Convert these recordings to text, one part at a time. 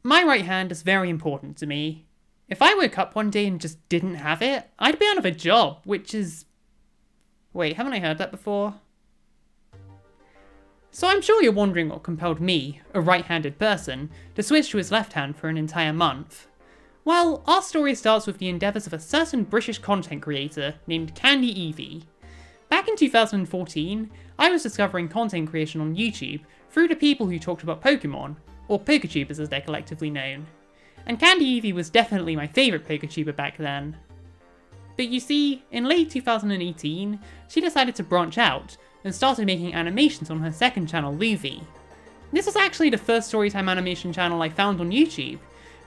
My right hand is very important to me. If I woke up one day and just didn't have it, I'd be out of a job, which is... Wait, haven't I heard that before? So I'm sure you're wondering what compelled me, a right-handed person, to switch to his left hand for an entire month. Well, our story starts with the endeavours of a certain British content creator named CandyEvie. Back in 2014, I was discovering content creation on YouTube through the people who talked about Pokemon, or PokeTubers as they're collectively known. And CandyEvie was definitely my favourite PokeTuber back then. But you see, in late 2018, she decided to branch out and started making animations on her second channel, Luvie. This was actually the first storytime animation channel I found on YouTube,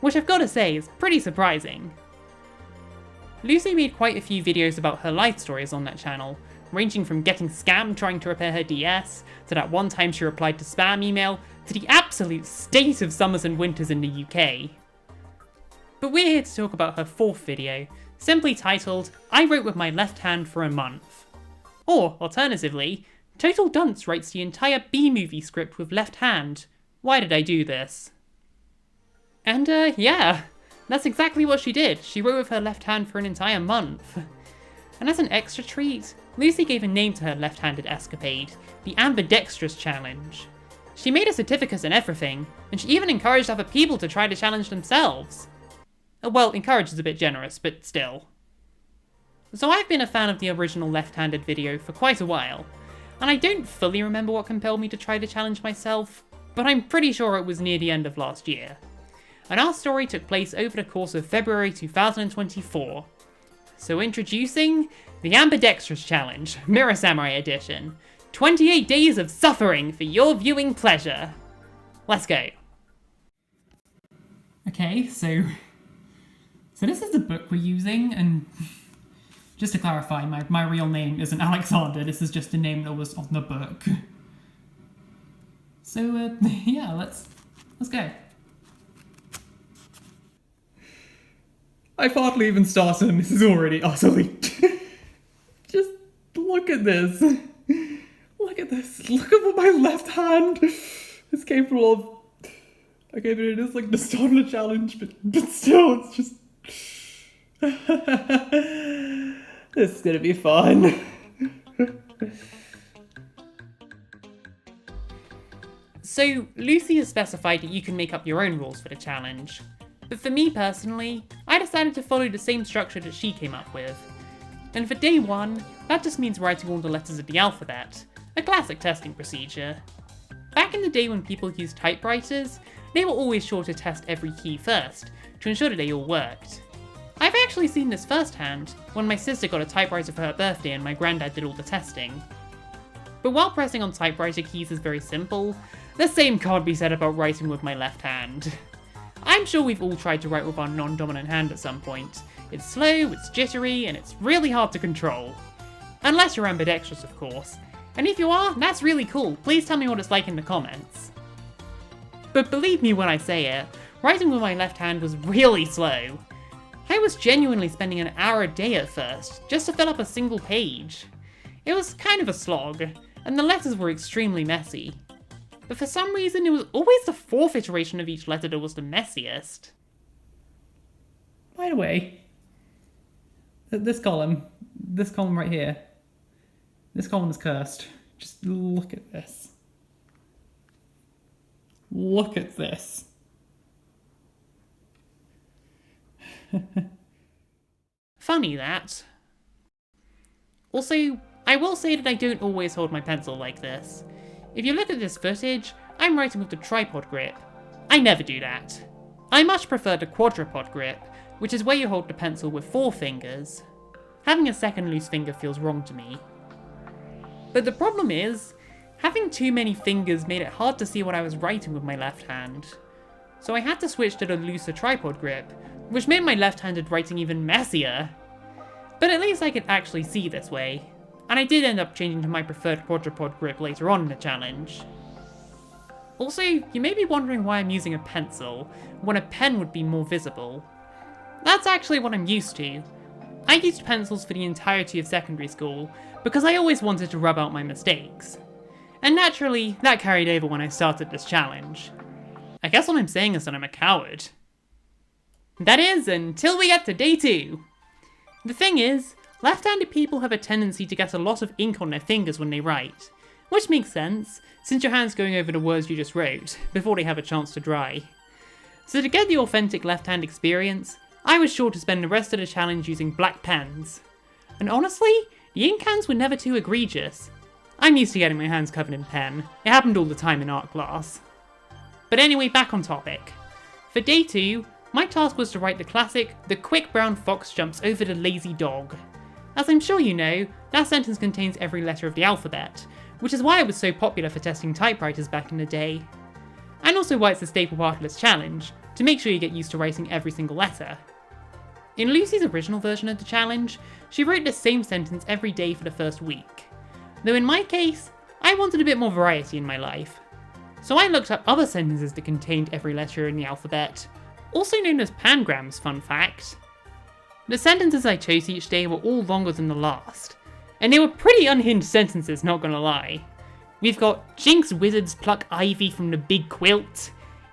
which I've gotta say is pretty surprising. Lucy made quite a few videos about her life stories on that channel, ranging from getting scammed trying to repair her DS, to that one time she replied to spam email, to the absolute state of summers and winters in the UK. But we're here to talk about her fourth video, simply titled, I Wrote With My Left Hand for a Month. Or, alternatively, Total Dunce writes the entire B-movie script with left hand. Why did I do this? And yeah, that's exactly what she did. She wrote with her left hand for an entire month. And as an extra treat, Lucy gave a name to her left-handed escapade, the Ambidextrous challenge. She made a certificate and everything, and she even encouraged other people to try the challenge themselves. Well, encourage is a bit generous, but still. So I've been a fan of the original left-handed video for quite a while, and I don't fully remember what compelled me to try the challenge myself, but I'm pretty sure it was near the end of last year. And our story took place over the course of February 2024. So introducing the Ambidextrous Challenge, Mirror Samurai Edition. 28 days of suffering for your viewing pleasure. Let's go. Okay, so this is the book we're using, and just to clarify, my real name isn't Alexander, this is just the name that was on the book. So, yeah, let's go. I've hardly even started and this is already utterly... Just look at this. Look at this. Look at what my left hand is capable of. Okay, but it is like the start of the challenge, but still, it's just... This is gonna be fun. So, Lucy has specified that you can make up your own rules for the challenge. But for me personally, I decided to follow the same structure that she came up with. And for day one, that just means writing all the letters of the alphabet, a classic testing procedure. Back in the day when people used typewriters, they were always sure to test every key first, to ensure that they all worked. I've actually seen this firsthand, when my sister got a typewriter for her birthday and my granddad did all the testing. But while pressing on typewriter keys is very simple, the same can't be said about writing with my left hand. I'm sure we've all tried to write with our non-dominant hand at some point. It's slow, it's jittery, and it's really hard to control. Unless you're ambidextrous, of course. And if you are, that's really cool. Please tell me what it's like in the comments. But believe me when I say it, writing with my left hand was really slow. I was genuinely spending an hour a day at first, just to fill up a single page. It was kind of a slog, and the letters were extremely messy. But for some reason, it was always the fourth iteration of each letter that was the messiest. By the way, this column right here, this column is cursed. Just look at this. Look at this. Funny that. Also, I will say that I don't always hold my pencil like this. If you look at this footage, I'm writing with the tripod grip. I never do that. I much prefer the quadrupod grip, which is where you hold the pencil with 4 fingers. Having a second loose finger feels wrong to me. But the problem is, having too many fingers made it hard to see what I was writing with my left hand. So I had to switch to the looser tripod grip, which made my left-handed writing even messier. But at least I could actually see this way. And I did end up changing to my preferred quadrupod grip later on in the challenge. Also, you may be wondering why I'm using a pencil, when a pen would be more visible. That's actually what I'm used to. I used pencils for the entirety of secondary school, because I always wanted to rub out my mistakes. And naturally, that carried over when I started this challenge. I guess what I'm saying is that I'm a coward. That is, until we get to day 2. The thing is, left-handed people have a tendency to get a lot of ink on their fingers when they write, which makes sense, since your hand's going over the words you just wrote, before they have a chance to dry. So to get the authentic left-hand experience, I was sure to spend the rest of the challenge using black pens. And honestly, the ink cans were never too egregious. I'm used to getting my hands covered in pen, it happened all the time in art class. But anyway, back on topic. For day 2, my task was to write the classic, "The quick brown fox jumps over the lazy dog." As I'm sure you know, that sentence contains every letter of the alphabet, which is why it was so popular for testing typewriters back in the day. And also why it's a staple part of this challenge, to make sure you get used to writing every single letter. In Lucy's original version of the challenge, she wrote the same sentence every day for the first week. Though in my case, I wanted a bit more variety in my life. So I looked up other sentences that contained every letter in the alphabet, also known as pangrams, fun fact. The sentences I chose each day were all longer than the last, and they were pretty unhinged sentences, not gonna lie. We've got Jinx wizards pluck ivy from the big quilt,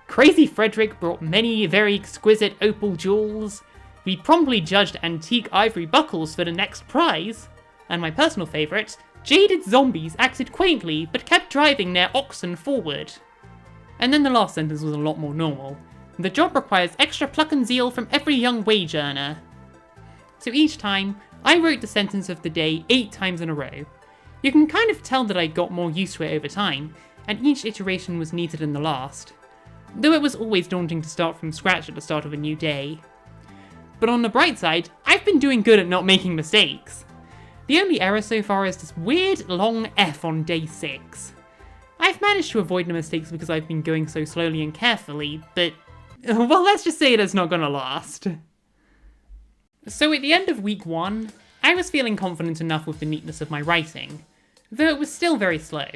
Crazy Frederick brought many very exquisite opal jewels, we promptly judged antique ivory buckles for the next prize, and my personal favourite, jaded zombies acted quaintly but kept driving their oxen forward. And then the last sentence was a lot more normal. The job requires extra pluck and zeal from every young wage earner. So each time, I wrote the sentence of the day 8 times in a row. You can kind of tell that I got more used to it over time, and each iteration was neater than the last. Though it was always daunting to start from scratch at the start of a new day. But on the bright side, I've been doing good at not making mistakes. The only error so far is this weird long F on day 6. I've managed to avoid the mistakes because I've been going so slowly and carefully, but well, let's just say that's not gonna last. So at the end of week 1, I was feeling confident enough with the neatness of my writing, though it was still very slow.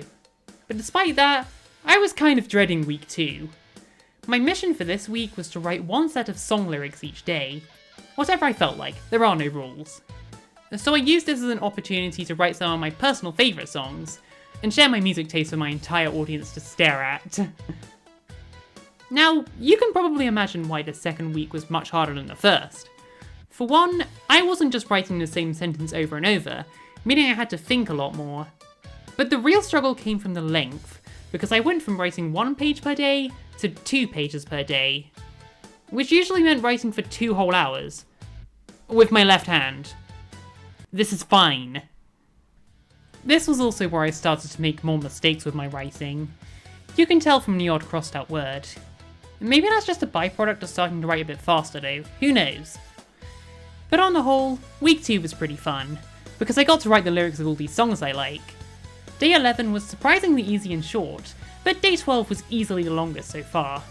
But despite that, I was kind of dreading week 2. My mission for this week was to write 1 set of song lyrics each day. Whatever I felt like, there are no rules. So I used this as an opportunity to write some of my personal favourite songs, and share my music taste for my entire audience to stare at. Now, you can probably imagine why the second week was much harder than the first. For one, I wasn't just writing the same sentence over and over, meaning I had to think a lot more. But the real struggle came from the length, because I went from writing 1 page per day to 2 pages per day, which usually meant writing for 2 whole hours, with my left hand. This is fine. This was also where I started to make more mistakes with my writing. You can tell from the odd crossed out word. Maybe that's just a byproduct of starting to write a bit faster though, who knows. But on the whole, week 2 was pretty fun, because I got to write the lyrics of all these songs I like. Day 11 was surprisingly easy and short, but day 12 was easily the longest so far.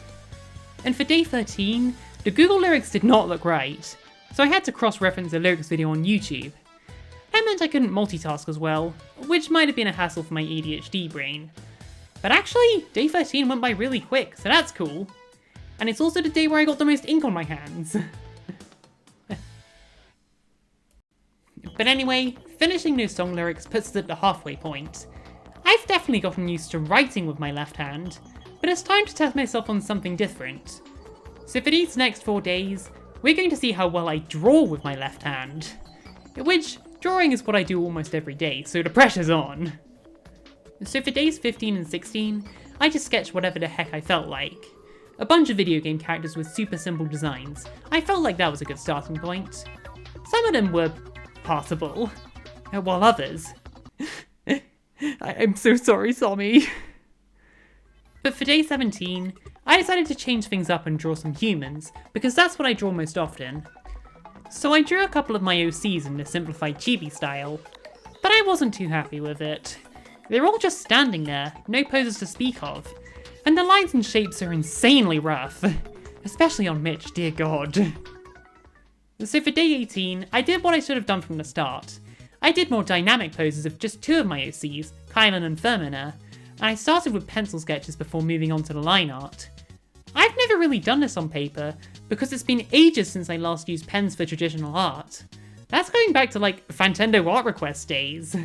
And for day 13, the Google lyrics did not look right, so I had to cross-reference the lyrics video on YouTube. That meant I couldn't multitask as well, which might have been a hassle for my ADHD brain. But actually, day 13 went by really quick, so that's cool. And it's also the day where I got the most ink on my hands. But anyway, finishing those song lyrics puts us at the halfway point. I've definitely gotten used to writing with my left hand, but it's time to test myself on something different. So for these next 4 days, we're going to see how well I draw with my left hand. Which, drawing is what I do almost every day, so the pressure's on. So for days 15 and 16, I just sketched whatever the heck I felt like. A bunch of video game characters with super simple designs. I felt like that was a good starting point. Some of them were passable, while others... I'm so sorry, Sommy. But for day 17, I decided to change things up and draw some humans, because that's what I draw most often. So I drew a couple of my OCs in the simplified chibi style, but I wasn't too happy with it. They're all just standing there, no poses to speak of, and the lines and shapes are insanely rough, especially on Mitch, dear god. So for day 18, I did what I should have done from the start. I did more dynamic poses of just 2 of my OCs, Kylan and Fermina, and I started with pencil sketches before moving on to the line art. I've never really done this on paper, because it's been ages since I last used pens for traditional art. That's going back to like Fantendo Art Request days.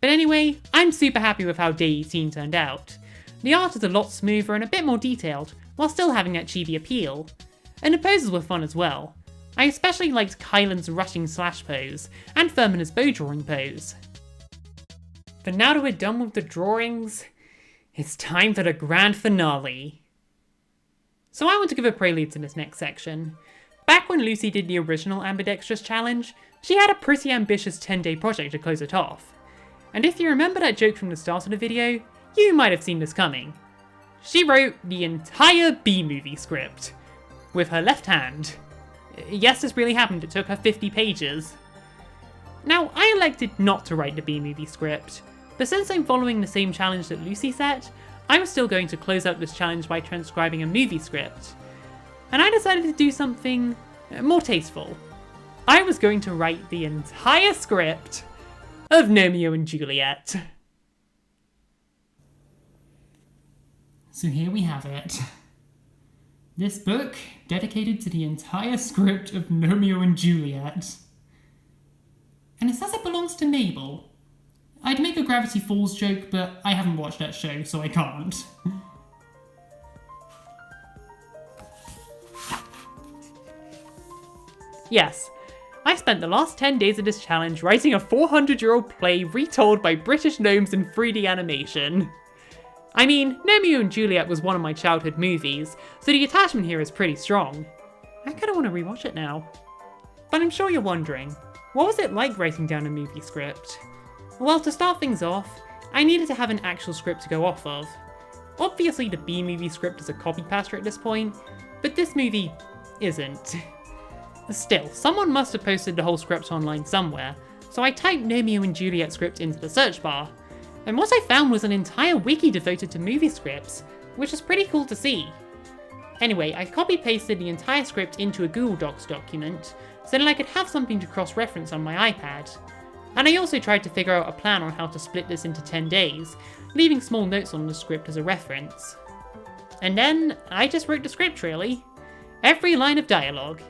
But anyway, I'm super happy with how day 18 turned out. The art is a lot smoother and a bit more detailed, while still having that chibi appeal. And the poses were fun as well. I especially liked Kylan's rushing slash pose, and Fermina's bow drawing pose. But now that we're done with the drawings, it's time for the grand finale. So I want to give a prelude to this next section. Back when Lucy did the original Ambidextrous challenge, she had a pretty ambitious 10-day project to close it off. And if you remember that joke from the start of the video, you might have seen this coming. She wrote the entire B-movie script with her left hand. Yes, this really happened, it took her 50 pages. Now, I elected not to write the B-movie script, but since I'm following the same challenge that Lucy set, I was still going to close out this challenge by transcribing a movie script. And I decided to do something more tasteful. I was going to write the entire script of Gnomeo and Juliet. So here we have it. This book dedicated to the entire script of Gnomeo and Juliet. And it says it belongs to Mabel. I'd make a Gravity Falls joke, but I haven't watched that show, so I can't. Yes, I spent the last 10 days of this challenge writing a 400-year-old play retold by British gnomes in 3D animation. I mean, Gnomeo and Juliet was one of my childhood movies, so the attachment here is pretty strong. I kinda wanna rewatch it now. But I'm sure you're wondering, what was it like writing down a movie script? Well, to start things off, I needed to have an actual script to go off of. Obviously the B-movie script is a copy-paster at this point, but this movie isn't. Still, someone must have posted the whole script online somewhere, so I typed Gnomeo and Juliet script into the search bar, and what I found was an entire wiki devoted to movie scripts, which is pretty cool to see. Anyway, I copy-pasted the entire script into a Google Docs document, so that I could have something to cross-reference on my iPad. And I also tried to figure out a plan on how to split this into 10 days, leaving small notes on the script as a reference. And then, I just wrote the script really. Every line of dialogue.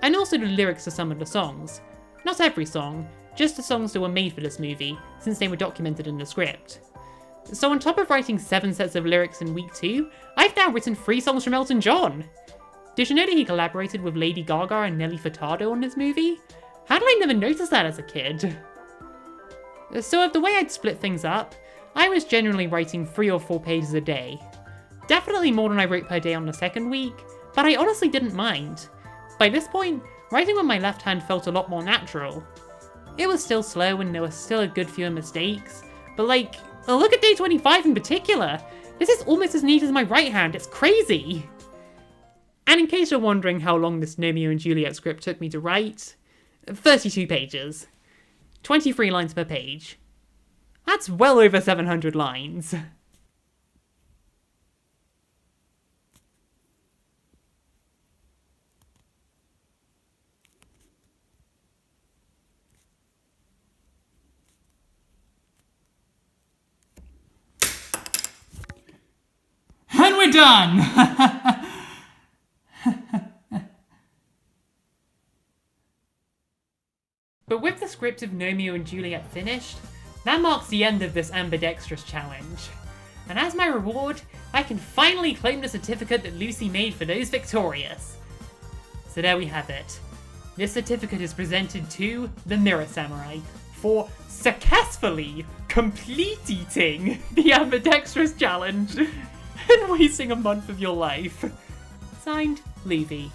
And also the lyrics to some of the songs. Not every song, just the songs that were made for this movie, since they were documented in the script. So on top of writing 7 sets of lyrics in week 2, I've now written 3 songs from Elton John! Did you know that he collaborated with Lady Gaga and Nelly Furtado on this movie? How did I never notice that as a kid? So of the way I'd split things up, I was generally writing 3 or 4 pages a day. Definitely more than I wrote per day on the second week, but I honestly didn't mind. By this point, writing with my left hand felt a lot more natural. It was still slow and there was still a good few mistakes, but like, look at day 25 in particular! This is almost as neat as my right hand, it's crazy! And in case you're wondering how long this Gnomeo and Juliet script took me to write, 32 pages. 23 lines per page. That's well over 700 lines. And we're done! But with the script of Gnomeo and Juliet finished, that marks the end of this Ambidextrous challenge. And as my reward, I can finally claim the certificate that Lucy made for those victorious. So there we have it. This certificate is presented to the Mirror Samurai for successfully completing the Ambidextrous challenge and wasting a month of your life. Signed, Luvie.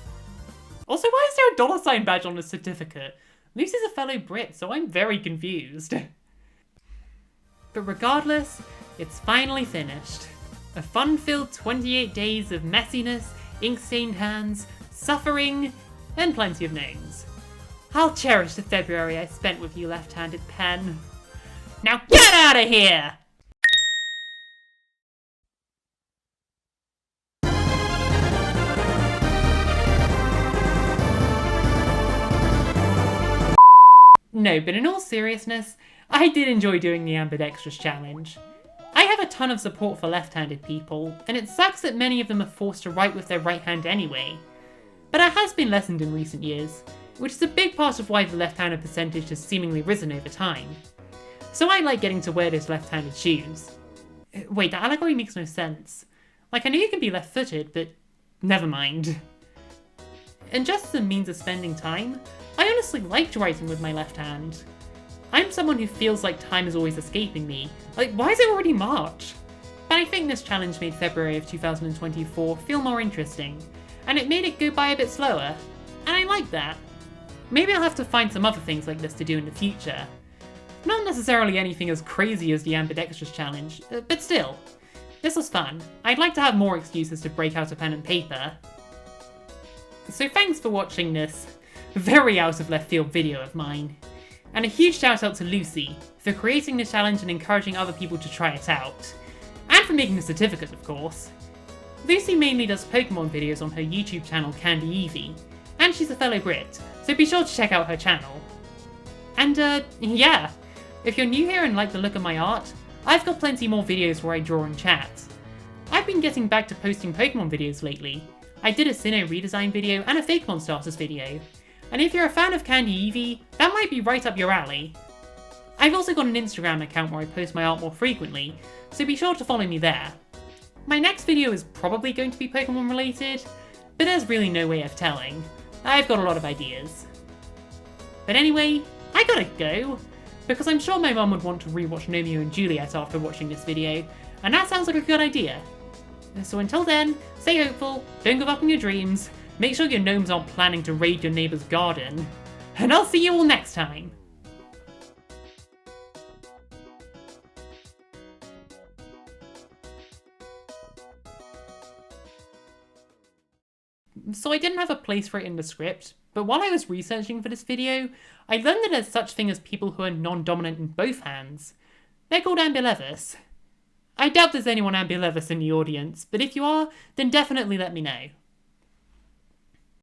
Also, why is there a $sign badge on this certificate? Lucy's a fellow Brit, so I'm very confused. But regardless, it's finally finished. A fun-filled 28 days of messiness, ink-stained hands, suffering, and plenty of names. I'll cherish the February I spent with you, left-handed pen. Now get out of here! No, but in all seriousness, I did enjoy doing the Ambidextrous challenge. I have a ton of support for left-handed people, and it sucks that many of them are forced to write with their right hand anyway. But it has been lessened in recent years, which is a big part of why the left-handed percentage has seemingly risen over time. So I like getting to wear those left-handed shoes. Wait, that allegory makes no sense. Like, I know you can be left-footed, but never mind. And just as a means of spending time, I honestly liked writing with my left hand. I'm someone who feels like time is always escaping me. Like, why is it already March? But I think this challenge made February of 2024 feel more interesting, and it made it go by a bit slower, and I like that. Maybe I'll have to find some other things like this to do in the future. Not necessarily anything as crazy as the Ambidextrous challenge, but still. This was fun. I'd like to have more excuses to break out a pen and paper. So thanks for watching this very out of left field video of mine. And a huge shout out to Lucy for creating the challenge and encouraging other people to try it out. And for making the certificate, of course. Lucy mainly does Pokemon videos on her YouTube channel CandyEvie, and she's a fellow Brit, so be sure to check out her channel. And yeah, if you're new here and like the look of my art, I've got plenty more videos where I draw and chat. I've been getting back to posting Pokemon videos lately. I did a Sinnoh redesign video and a Fakemon starters video, and if you're a fan of CandyEvie, that might be right up your alley. I've also got an Instagram account where I post my art more frequently, so be sure to follow me there. My next video is probably going to be Pokemon related, but there's really no way of telling. I've got a lot of ideas. But anyway, I gotta go, because I'm sure my mum would want to rewatch Gnomeo and Juliet after watching this video, and that sounds like a good idea. So until then, stay hopeful, don't give up on your dreams, make sure your gnomes aren't planning to raid your neighbour's garden, and I'll see you all next time! So I didn't have a place for it in the script, but while I was researching for this video, I learned that there's such thing as people who are non-dominant in both hands. They're called ambidextrous. I doubt there's anyone ambidextrous in the audience, but if you are, then definitely let me know.